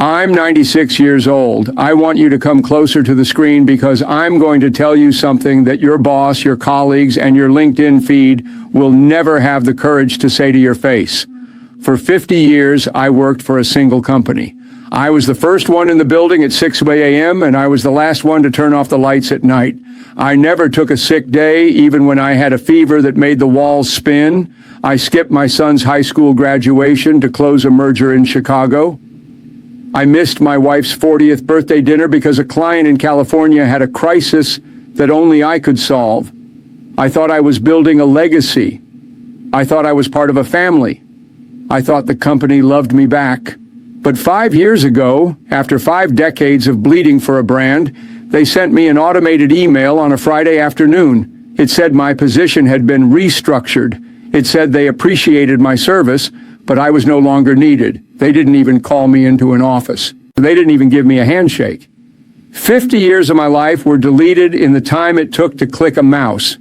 I'm 96 years old. I want you to come closer to the screen because I'm going to tell you something that your boss, your colleagues, and your LinkedIn feed will never have the courage to say to your face. For 50 years, I worked for a single company. I was the first one in the building at 6 a.m., and I was the last one to turn off the lights at night. I never took a sick day, even when I had a fever that made the walls spin. I skipped my son's high school graduation to close a merger in Chicago. I missed my wife's 40th birthday dinner because a client in California had a crisis that only I could solve. I thought I was building a legacy. I thought I was part of a family. I thought the company loved me back. But 5 years ago, after 5 decades of bleeding for a brand, they sent me an automated email on a Friday afternoon. It said my position had been restructured. It said they appreciated my service, but I was no longer needed. They didn't even call me into an office. They didn't even give me a handshake. 50 years of my life were deleted in the time it took to click a mouse.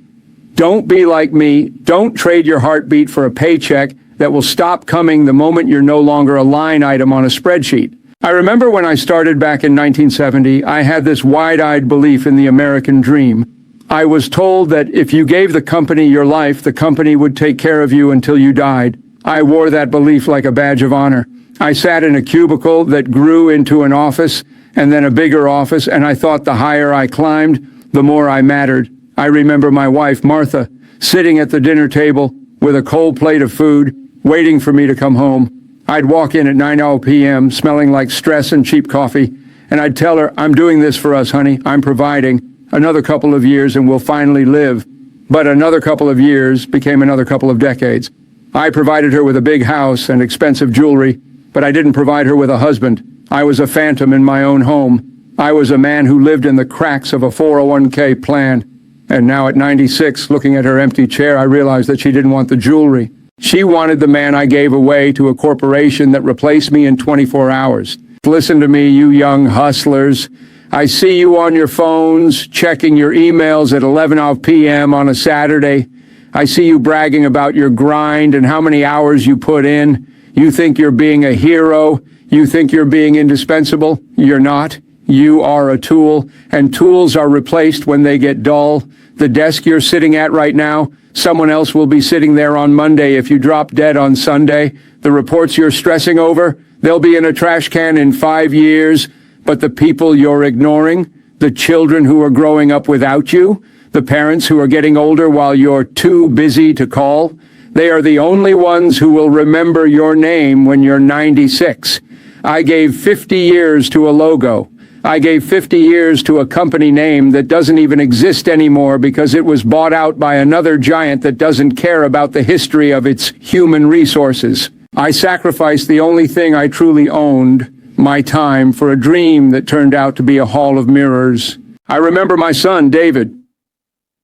Don't be like me. Don't trade your heartbeat for a paycheck that will stop coming the moment you're no longer a line item on a spreadsheet. I remember when I started back in 1970, I had this wide-eyed belief in the American dream. I was told that if you gave the company your life, the company would take care of you until you died. I wore that belief like a badge of honor. I sat in a cubicle that grew into an office and then a bigger office, and I thought the higher I climbed, the more I mattered. I remember my wife, Martha, sitting at the dinner table with a cold plate of food, waiting for me to come home. I'd walk in at 9 p.m., smelling like stress and cheap coffee, and I'd tell her, I'm doing this for us, honey. I'm providing. Another couple of years and we'll finally live. But another couple of years became another couple of decades. I provided her with a big house and expensive jewelry, but I didn't provide her with a husband. I was a phantom in my own home. I was a man who lived in the cracks of a 401k plan. And now at 96, looking at her empty chair, I realized that she didn't want the jewelry. She wanted the man I gave away to a corporation that replaced me in 24 hours. Listen to me, you young hustlers. I see you on your phones, checking your emails at 11 p.m. on a Saturday. I see you bragging about your grind and how many hours you put in. You think you're being a hero. You think you're being indispensable. You're not. You are a tool, and tools are replaced when they get dull. The desk you're sitting at right now, someone else will be sitting there on Monday if you drop dead on Sunday. The reports you're stressing over, they'll be in a trash can in 5 years. But the people you're ignoring, the children who are growing up without you, the parents who are getting older while you're too busy to call, they are the only ones who will remember your name when you're 96. I gave 50 years to a logo. I gave 50 years to a company name that doesn't even exist anymore because it was bought out by another giant that doesn't care about the history of its human resources. I sacrificed the only thing I truly owned, my time, for a dream that turned out to be a hall of mirrors. I remember my son, David.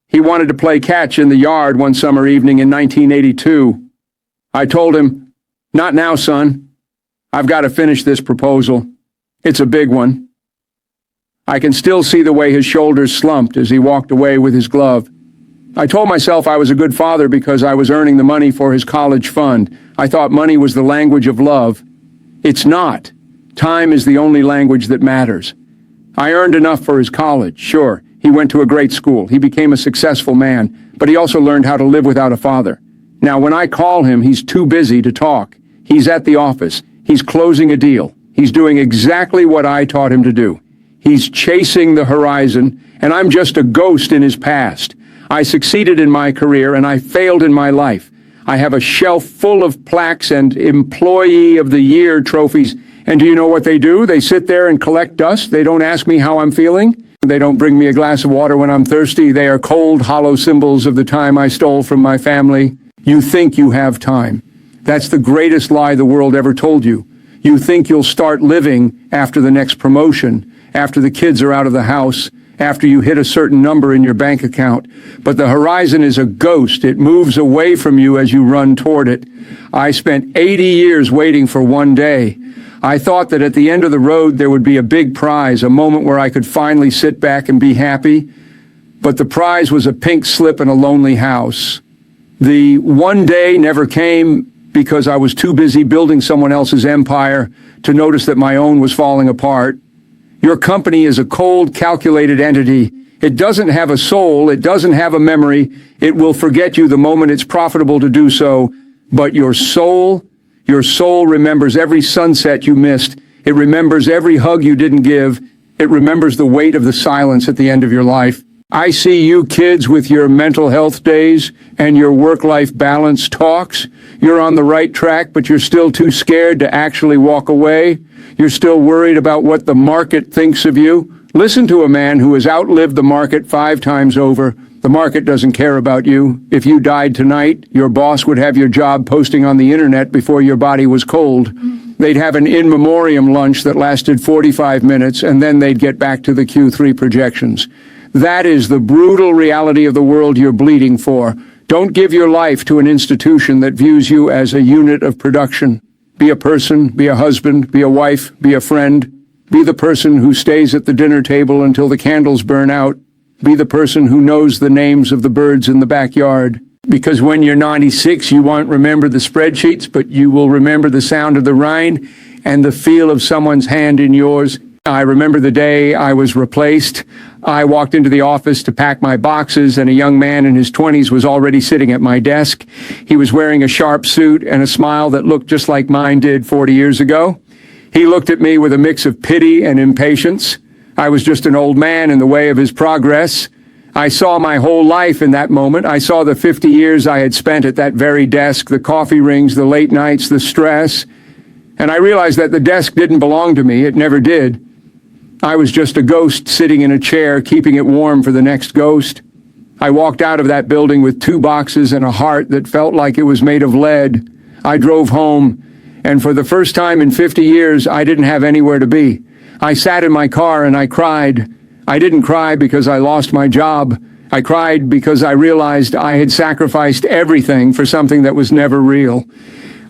He wanted to play catch in the yard one summer evening in 1982. I told him, "Not now, son. I've got to finish this proposal. It's a big one." I can still see the way his shoulders slumped as he walked away with his glove. I told myself I was a good father because I was earning the money for his college fund. I thought money was the language of love. It's not. Time is the only language that matters. I earned enough for his college, sure. He went to a great school. He became a successful man, but he also learned how to live without a father. Now, when I call him, he's too busy to talk. He's at the office. He's closing a deal. He's doing exactly what I taught him to do. He's chasing the horizon, and I'm just a ghost in his past. I succeeded in my career, and I failed in my life. I have a shelf full of plaques and Employee of the Year trophies. And do you know what they do? They sit there and collect dust. They don't ask me how I'm feeling. They don't bring me a glass of water when I'm thirsty. They are cold, hollow symbols of the time I stole from my family. You think you have time. That's the greatest lie the world ever told you. You think you'll start living after the next promotion, after the kids are out of the house, after you hit a certain number in your bank account. But the horizon is a ghost. It moves away from you as you run toward it. I spent 80 years waiting for one day. I thought that at the end of the road there would be a big prize, a moment where I could finally sit back and be happy. But the prize was a pink slip in a lonely house. The one day never came, because I was too busy building someone else's empire to notice that my own was falling apart. Your company is a cold, calculated entity. It doesn't have a soul. It doesn't have a memory. It will forget you the moment it's profitable to do so. But your soul remembers every sunset you missed. It remembers every hug you didn't give. It remembers the weight of the silence at the end of your life. I see you kids with your mental health days and your work-life balance talks. You're on the right track, but you're still too scared to actually walk away. You're still worried about what the market thinks of you. Listen to a man who has outlived the market 5 times over. The market doesn't care about you. If you died tonight, your boss would have your job posting on the internet before your body was cold. They'd have an in memoriam lunch that lasted 45 minutes, and then they'd get back to the Q3 projections. That is the brutal reality of the world you're bleeding for. Don't give your life to an institution that views you as a unit of production. Be a person, be a husband, be a wife, be a friend. Be the person who stays at the dinner table until the candles burn out. Be the person who knows the names of the birds in the backyard. Because when you're 96, you won't remember the spreadsheets, but you will remember the sound of the rain and the feel of someone's hand in yours. I remember the day I was replaced. I walked into the office to pack my boxes, and a young man in his 20s was already sitting at my desk. He was wearing a sharp suit and a smile that looked just like mine did 40 years ago. He looked at me with a mix of pity and impatience. I was just an old man in the way of his progress. I saw my whole life in that moment. I saw the 50 years I had spent at that very desk, the coffee rings, the late nights, the stress. And I realized that the desk didn't belong to me. It never did. I was just a ghost sitting in a chair, keeping it warm for the next ghost. I walked out of that building with 2 boxes and a heart that felt like it was made of lead. I drove home, and for the first time in 50 years, I didn't have anywhere to be. I sat in my car and I cried. I didn't cry because I lost my job. I cried because I realized I had sacrificed everything for something that was never real.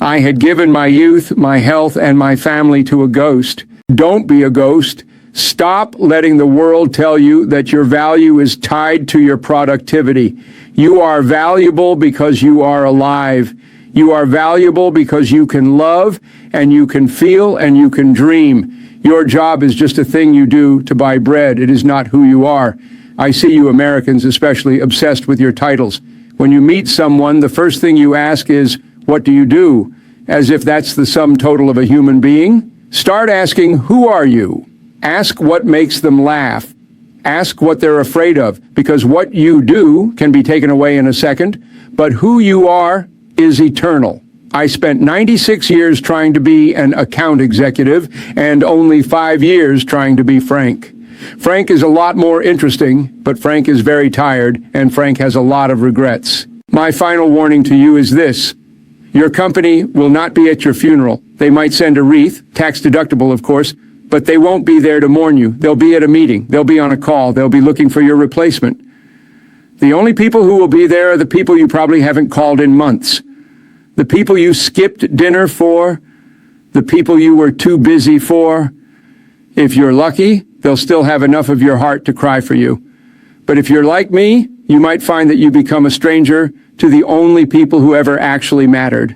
I had given my youth, my health, and my family to a ghost. Don't be a ghost. Stop letting the world tell you that your value is tied to your productivity. You are valuable because you are alive. You are valuable because you can love and you can feel and you can dream. Your job is just a thing you do to buy bread. It is not who you are. I see you Americans especially obsessed with your titles. When you meet someone, the first thing you ask is, "What do you do?" As if that's the sum total of a human being. Start asking, "Who are you?" Ask what makes them laugh. Ask what they're afraid of, because what you do can be taken away in a second, but who you are is eternal. I spent 96 years trying to be an account executive and only 5 years trying to be Frank. Frank is a lot more interesting, but Frank is very tired, and Frank has a lot of regrets. My final warning to you is this. Your company will not be at your funeral. They might send a wreath, tax deductible, of course, but they won't be there to mourn you. They'll be at a meeting. They'll be on a call. They'll be looking for your replacement. The only people who will be there are the people you probably haven't called in months. The people you skipped dinner for, the people you were too busy for. If you're lucky, they'll still have enough of your heart to cry for you. But if you're like me, you might find that you become a stranger to the only people who ever actually mattered.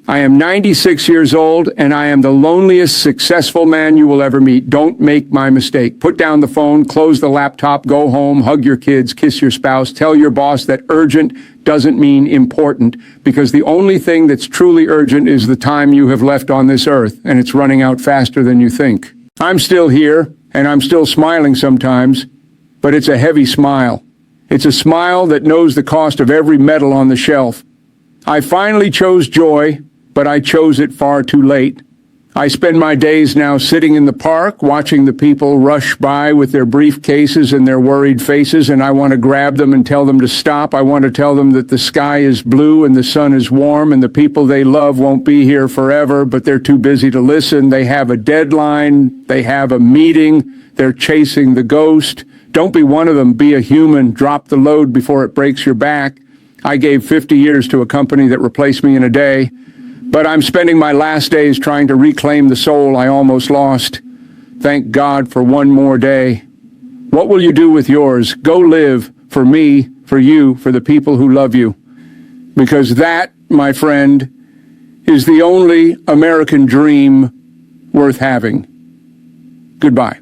I am 96 years old, and I am the loneliest successful man you will ever meet. Don't make my mistake. Put down the phone, close the laptop, go home, hug your kids, kiss your spouse, tell your boss that urgent doesn't mean important, because the only thing that's truly urgent is the time you have left on this earth, and it's running out faster than you think. I'm still here, and I'm still smiling sometimes, but it's a heavy smile. It's a smile that knows the cost of every medal on the shelf. I finally chose joy, but I chose it far too late. I spend my days now sitting in the park, watching the people rush by with their briefcases and their worried faces, and I want to grab them and tell them to stop. I want to tell them that the sky is blue and the sun is warm and the people they love won't be here forever, but they're too busy to listen. They have a deadline. They have a meeting. They're chasing the ghost. Don't be one of them. Be a human. Drop the load before it breaks your back. I gave 50 years to a company that replaced me in a day. But I'm spending my last days trying to reclaim the soul I almost lost. Thank God for one more day. What will you do with yours? Go live for me, for you, for the people who love you. Because that, my friend, is the only American dream worth having. Goodbye.